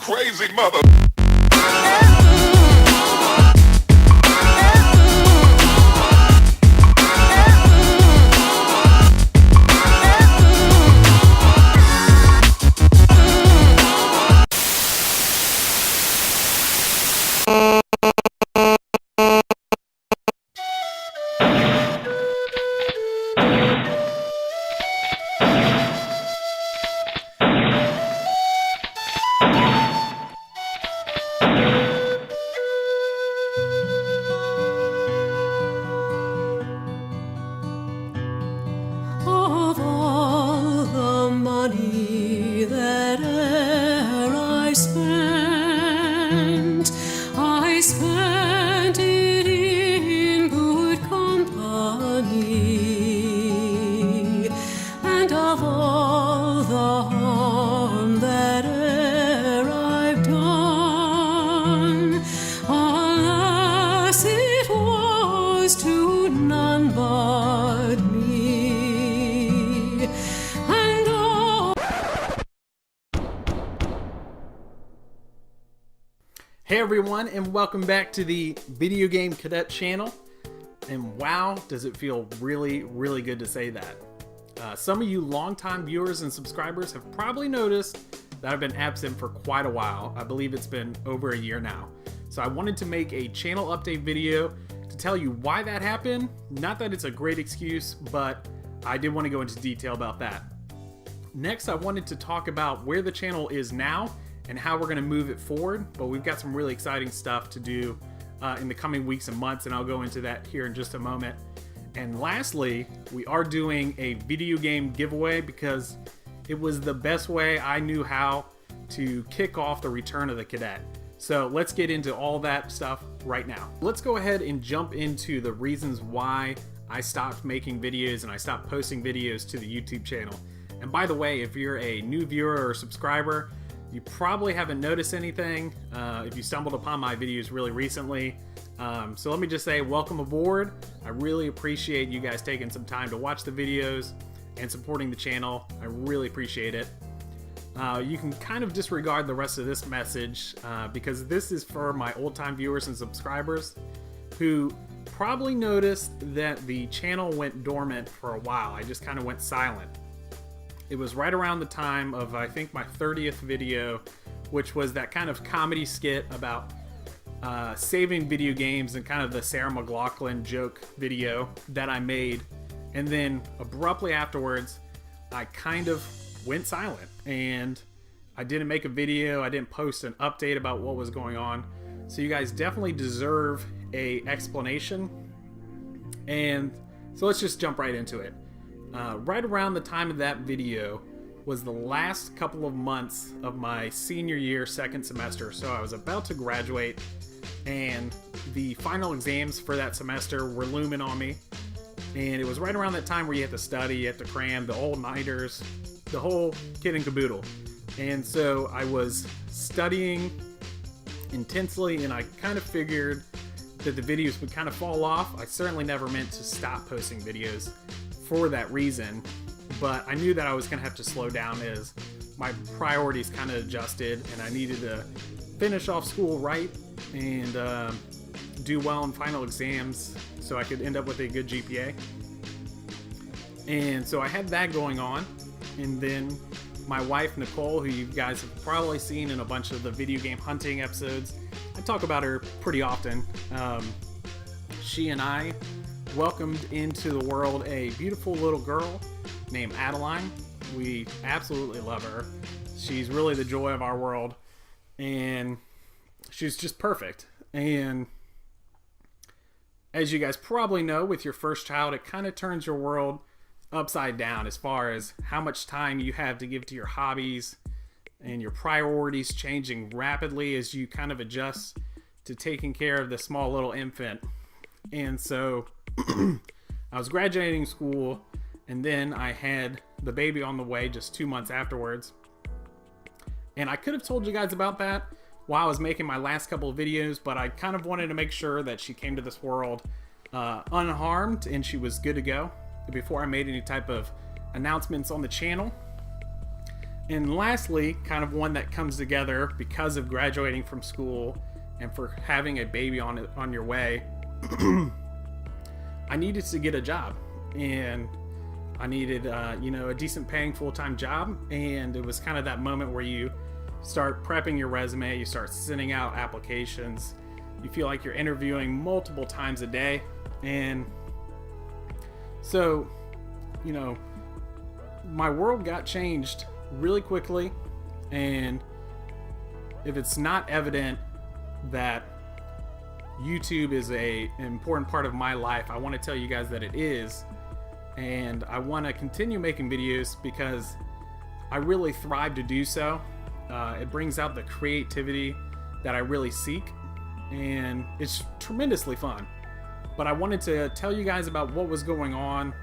crazy mother. Of all the money that e'er I spent it in good company, and of all the harm that e'er I've done, alas, it was to none but me. And oh. Hey everyone, and welcome back to the Video Game Cadet channel. And wow, does it feel really good to say that. Some of you longtime viewers and subscribers have probably noticed that I've been absent for quite a while. I believe it's been over a year now. So I wanted to make a channel update video to tell you why that happened. Not that it's a great excuse, but I did want to go into detail about that. Next, I wanted to talk about where the channel is now and how we're going to move it forward, but we've got some really exciting stuff to do in the coming weeks and months, and I'll go into that here in just a moment. And lastly, we are doing a video game giveaway because it was the best way I knew how to kick off the return of the Cadet. So let's get into all that stuff right now. Let's go ahead and jump into the reasons why I stopped making videos and I stopped posting videos to the YouTube channel. And by the way, if you're a new viewer or subscriber, you probably haven't noticed anything if you stumbled upon my videos really recently. So let me just say welcome aboard. I really appreciate you guys taking some time to watch the videos and supporting the channel. I really appreciate it. You can kind of disregard the rest of this message because this is for my old-time viewers and subscribers who probably noticed that the channel went dormant for a while. I just kind of went silent. It was right around the time of, I think, my 30th video, which was that kind of comedy skit about saving video games and kind of the Sarah McLachlan joke video that I made. And then abruptly afterwards, I kind of went silent and I didn't make a video. I didn't post an update about what was going on. So you guys definitely deserve an explanation. And so let's just jump right into it. Right around the time of that video was the last couple of months of my senior year, second semester. So I was about to graduate and the final exams for that semester were looming on me. And it was right around that time where you have to study, you have to cram, the all-nighters, the whole kit and caboodle. And so I was studying intensely and I kind of figured that the videos would kind of fall off. I certainly never meant to stop posting videos for that reason, but I knew that I was going to have to slow down as my priorities kind of adjusted and I needed to finish off school right and do well in final exams so I could end up with a good GPA. And so I had that going on, and then my wife Nicole, who you guys have probably seen in a bunch of the video game hunting episodes, I talk about her pretty often. She and I welcomed into the world a beautiful little girl named Adeline. We absolutely love her. She's really the joy of our world, and she's just perfect. And as you guys probably know, with your first child, it kind of turns your world upside down as far as how much time you have to give to your hobbies and your priorities changing rapidly as you kind of adjust to taking care of the small little infant. And so I was graduating school, and then I had the baby on the way just 2 months afterwards. And I could have told you guys about that while I was making my last couple of videos, but I kind of wanted to make sure that she came to this world unharmed and she was good to go before I made any type of announcements on the channel. And lastly, kind of one that comes together because of graduating from school and for having a baby on your way, I needed to get a job, and I needed a decent paying full-time job. And it was kind of that moment where you start prepping your resume, you start sending out applications, you feel like you're interviewing multiple times a day. And so, my world got changed really quickly. And if it's not evident that YouTube is an important part of my life, I want to tell you guys that it is. And I want to continue making videos because I really thrive to do so. It brings out the creativity that I really seek, and it's tremendously fun. But I wanted to tell you guys about what was going on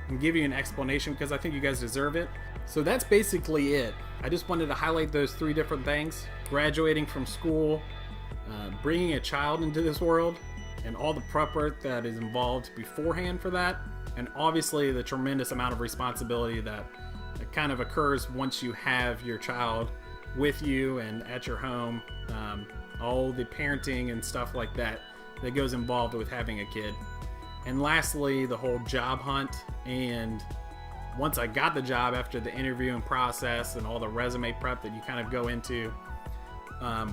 and give you an explanation because I think you guys deserve it. So that's basically it. I just wanted to highlight those 3 different things: graduating from school, bringing a child into this world, and all the prep work that is involved beforehand for that, and obviously the tremendous amount of responsibility that kind of occurs once you have your child with you and at your home, all the parenting and stuff like that goes involved with having a kid. And lastly, the whole job hunt. And once I got the job, after the interviewing process and all the resume prep that you kind of go into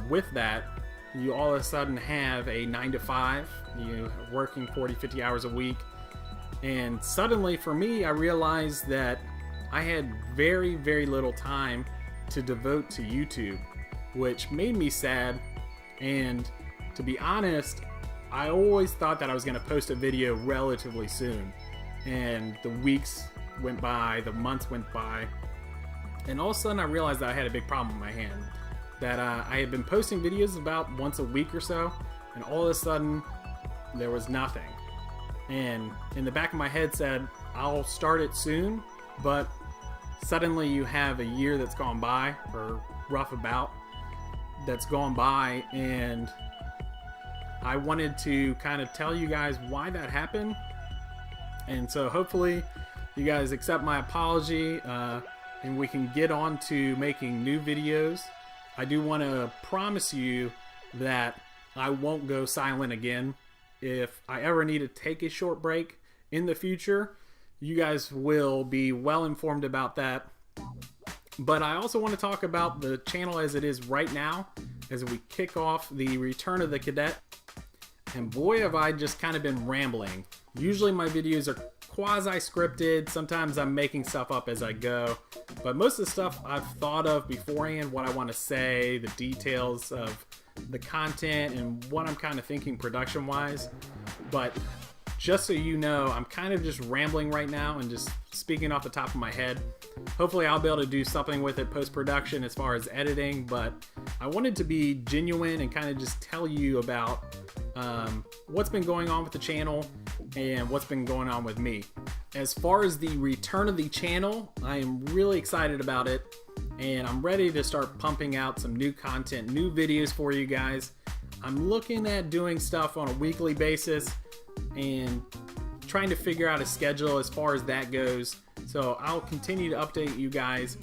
with that, you all of a sudden have a 9 to 5, you working 40-50 hours a week. And suddenly for me, I realized that I had very, very little time to devote to YouTube, which made me sad. And to be honest, I always thought that I was going to post a video relatively soon. And the weeks went by, the months went by, and all of a sudden I realized that I had a big problem in my hand. That I had been posting videos about once a week or so, and all of a sudden there was nothing. And in the back of my head said, I'll start it soon, but suddenly you have a year that's gone by, or rough about, that's gone by, and I wanted to kind of tell you guys why that happened. And so hopefully you guys accept my apology, and we can get on to making new videos. I do want to promise you that I won't go silent again. If I ever need to take a short break in the future, you guys will be well informed about that. But I also want to talk about the channel as it is right now, as we kick off the return of the Cadet. And boy, have I just kind of been rambling. Usually my videos are quasi-scripted. Sometimes I'm making stuff up as I go. But most of the stuff I've thought of beforehand, what I want to say, the details of the content, and what I'm kind of thinking production-wise. But just so you know, I'm kind of just rambling right now and just speaking off the top of my head. Hopefully I'll be able to do something with it post-production as far as editing, but I wanted to be genuine and kind of just tell you about what's been going on with the channel and what's been going on with me. As far as the return of the channel, I am really excited about it, and I'm ready to start pumping out some new content, new videos for you guys. I'm looking at doing stuff on a weekly basis and trying to figure out a schedule as far as that goes. So I'll continue to update you guys,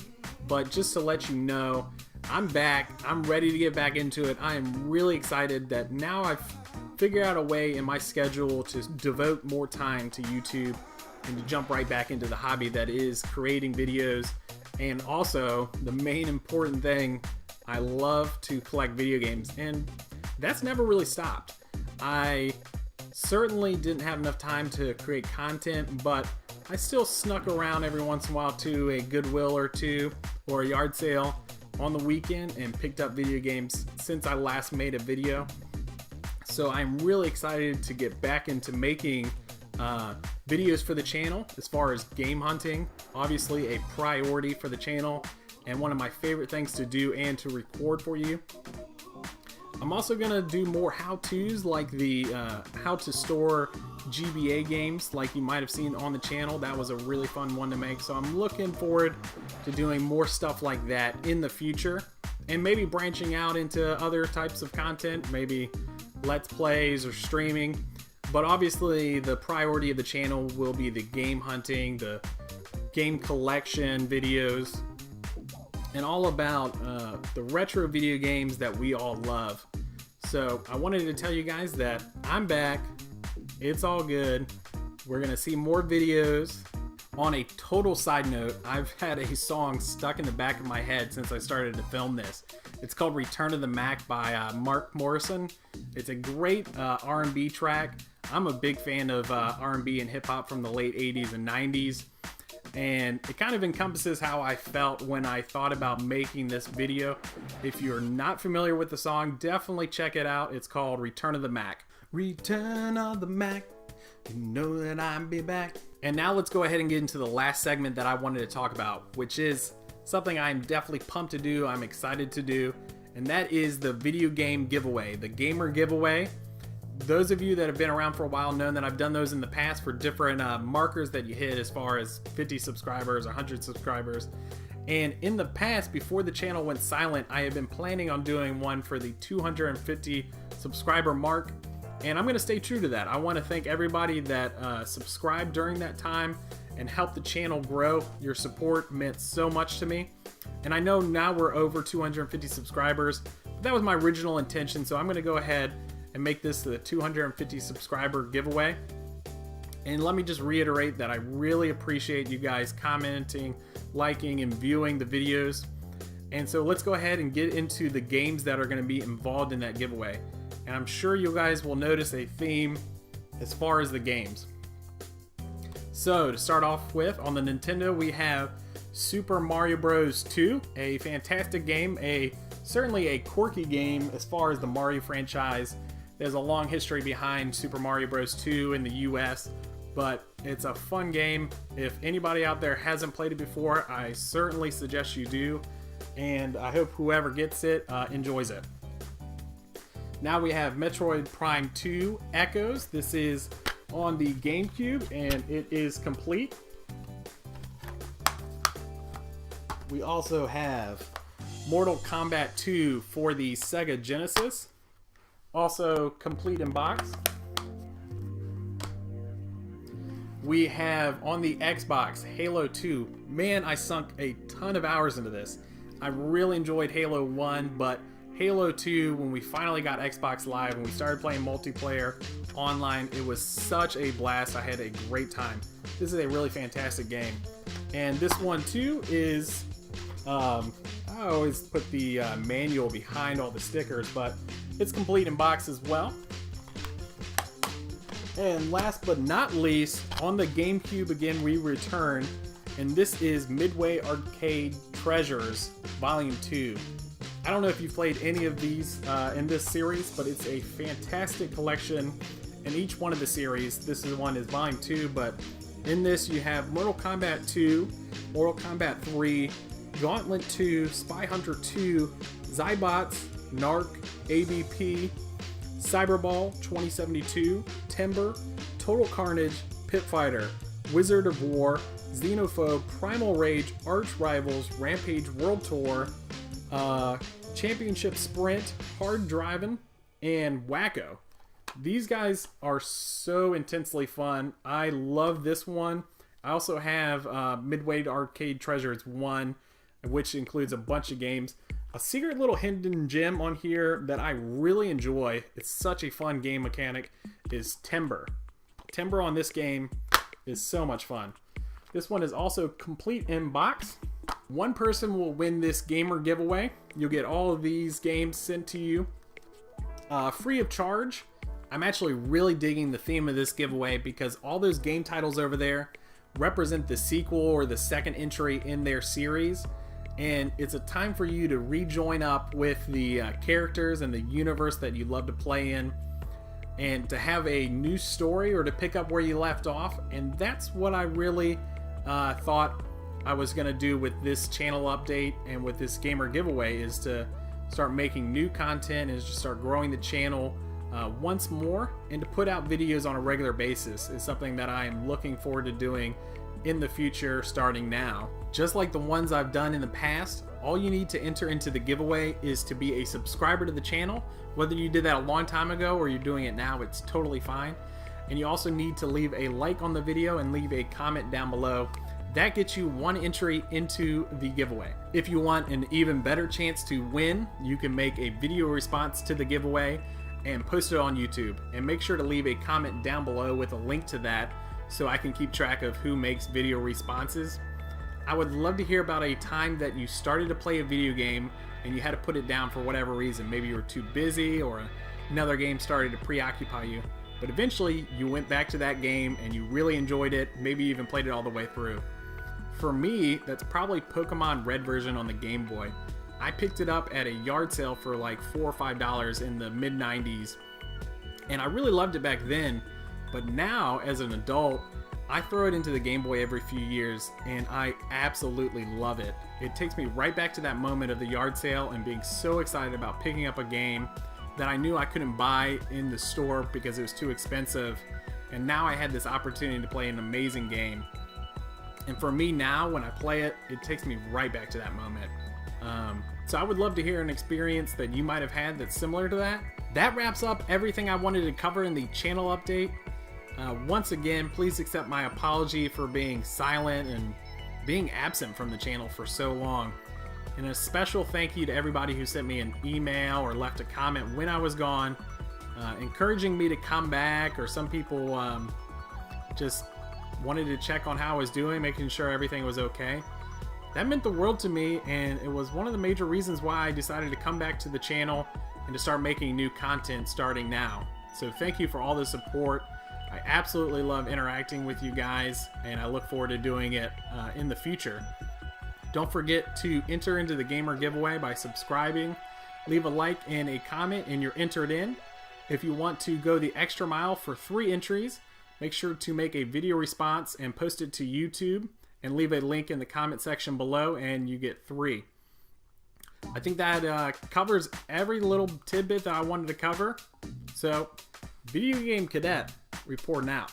but just to let you know, I'm back. I'm ready to get back into it. I am really excited that now I've figured out a way in my schedule to devote more time to YouTube and to jump right back into the hobby that is creating videos. And also, the main important thing, I love to collect video games, and that's never really stopped. I certainly didn't have enough time to create content, but I still snuck around every once in a while to a Goodwill or two or a yard sale on the weekend and picked up video games since I last made a video. So I'm really excited to get back into making videos for the channel as far as game hunting. Obviously a priority for the channel and one of my favorite things to do and to record for you. I'm also going to do more how-tos like the how to store GBA games like you might have seen on the channel. That was a really fun one to make. So I'm looking forward to doing more stuff like that in the future and maybe branching out into other types of content, maybe Let's Plays or streaming. But obviously the priority of the channel will be the game hunting, the game collection videos, and all about the retro video games that we all love. So I wanted to tell you guys that I'm back. It's all good. We're gonna see more videos. On a total side note, I've had a song stuck in the back of my head since I started to film this. It's called Return to the Mac by Mark Morrison. It's a great R&B track. I'm a big fan of R&B and hip hop from the late 80s and 90s. And it kind of encompasses how I felt when I thought about making this video. If you're not familiar with the song, definitely check it out. It's called Return of the Mac. Return of the Mac, you know that I'll be back. And now let's go ahead and get into the last segment that I wanted to talk about, which is something I'm definitely pumped to do, I'm excited to do, and that is the video game giveaway, the gamer giveaway. Those of you that have been around for a while know that I've done those in the past for different markers that you hit as far as 50 subscribers or 100 subscribers. And in the past, before the channel went silent, I have been planning on doing one for the 250 subscriber mark. And I'm going to stay true to that. I want to thank everybody that subscribed during that time and helped the channel grow. Your support meant so much to me. And I know now we're over 250 subscribers. But that was my original intention, so I'm going to go ahead and make this the 250 subscriber giveaway. And let me just reiterate that I really appreciate you guys commenting, liking, and viewing the videos. And so let's go ahead and get into the games that are going to be involved in that giveaway. And I'm sure you guys will notice a theme as far as the games. So to start off with, on the Nintendo we have Super Mario Bros. 2, a fantastic game, certainly a quirky game as far as the Mario franchise. There's a long history behind Super Mario Bros. 2 in the US, but it's a fun game. If anybody out there hasn't played it before, I certainly suggest you do, and I hope whoever gets it enjoys it. Now we have Metroid Prime 2 Echoes. This is on the GameCube and it is complete. We also have Mortal Kombat 2 for the Sega Genesis. Also complete in box. We have on the Xbox Halo 2. Man, I sunk a ton of hours into this. I really enjoyed Halo 1, but Halo 2, when we finally got Xbox Live and we started playing multiplayer online, it was such a blast. I had a great time. This is a really fantastic game. And this one too is, I always put the manual behind all the stickers, but it's complete in box as well. And last but not least, on the GameCube again we return, and this is Midway Arcade Treasures Volume 2. I don't know if you've played any of these in this series, but it's a fantastic collection in each one of the series. This one is Volume 2, but in this you have Mortal Kombat 2, Mortal Kombat 3, Gauntlet 2, Spy Hunter 2, Zybots, Narc, ABP, Cyberball 2072, Timber, Total Carnage, Pit Fighter, Wizard of War, Xenophobe, Primal Rage, Arch Rivals, Rampage World Tour, Championship Sprint, Hard Driving, and Wacko. These guys are so intensely fun. I love this one. I also have Midway Arcade Treasures 1, which includes a bunch of games. A secret little hidden gem on here that I really enjoy, it's such a fun game mechanic, is Timber. Timber on this game is so much fun. This one is also complete in box. One person will win this gamer giveaway. You'll get all of these games sent to you free of charge. I'm actually really digging the theme of this giveaway because all those game titles over there represent the sequel or the second entry in their series. And it's a time for you to rejoin up with the characters and the universe that you love to play in, and to have a new story or to pick up where you left off. And that's what I really thought I was going to do with this channel update and with this gamer giveaway, is to start making new content and just start growing the channel once more, and to put out videos on a regular basis is something that I am looking forward to doing in the future, starting now. Just like the ones I've done in the past, all you need to enter into the giveaway is to be a subscriber to the channel. Whether you did that a long time ago or you're doing it now, it's totally fine. And you also need to leave a like on the video and leave a comment down below that gets you 1 entry into the giveaway. If you want an even better chance to win, you can make a video response to the giveaway and post it on YouTube. And make sure to leave a comment down below with a link to that so I can keep track of who makes video responses. I would love to hear about a time that you started to play a video game and you had to put it down for whatever reason. Maybe you were too busy or another game started to preoccupy you. But eventually you went back to that game and you really enjoyed it, maybe you even played it all the way through. For me, that's probably Pokemon Red version on the Game Boy. I picked it up at a yard sale for like $4 or $5 in the mid 90s, and I really loved it back then, but now as an adult, I throw it into the Game Boy every few years and I absolutely love it. It takes me right back to that moment of the yard sale and being so excited about picking up a game that I knew I couldn't buy in the store because it was too expensive, and now I had this opportunity to play an amazing game. And for me now, when I play it, it takes me right back to that moment. So I would love to hear an experience that you might have had that's similar to that. That wraps up everything I wanted to cover in the channel update. Once again, please accept my apology for being silent and being absent from the channel for so long. And a special thank you to everybody who sent me an email or left a comment when I was gone, encouraging me to come back, or some people just wanted to check on how I was doing, making sure everything was okay. That meant the world to me, and it was one of the major reasons why I decided to come back to the channel and to start making new content starting now. So thank you for all the support. I absolutely love interacting with you guys, and I look forward to doing it in the future. Don't forget to enter into the gamer giveaway by subscribing. Leave a like and a comment and you're entered in. If you want to go the extra mile for 3 entries, make sure to make a video response and post it to YouTube and leave a link in the comment section below and you get 3. I think that covers every little tidbit that I wanted to cover. So, Video Game Cadet, reporting out.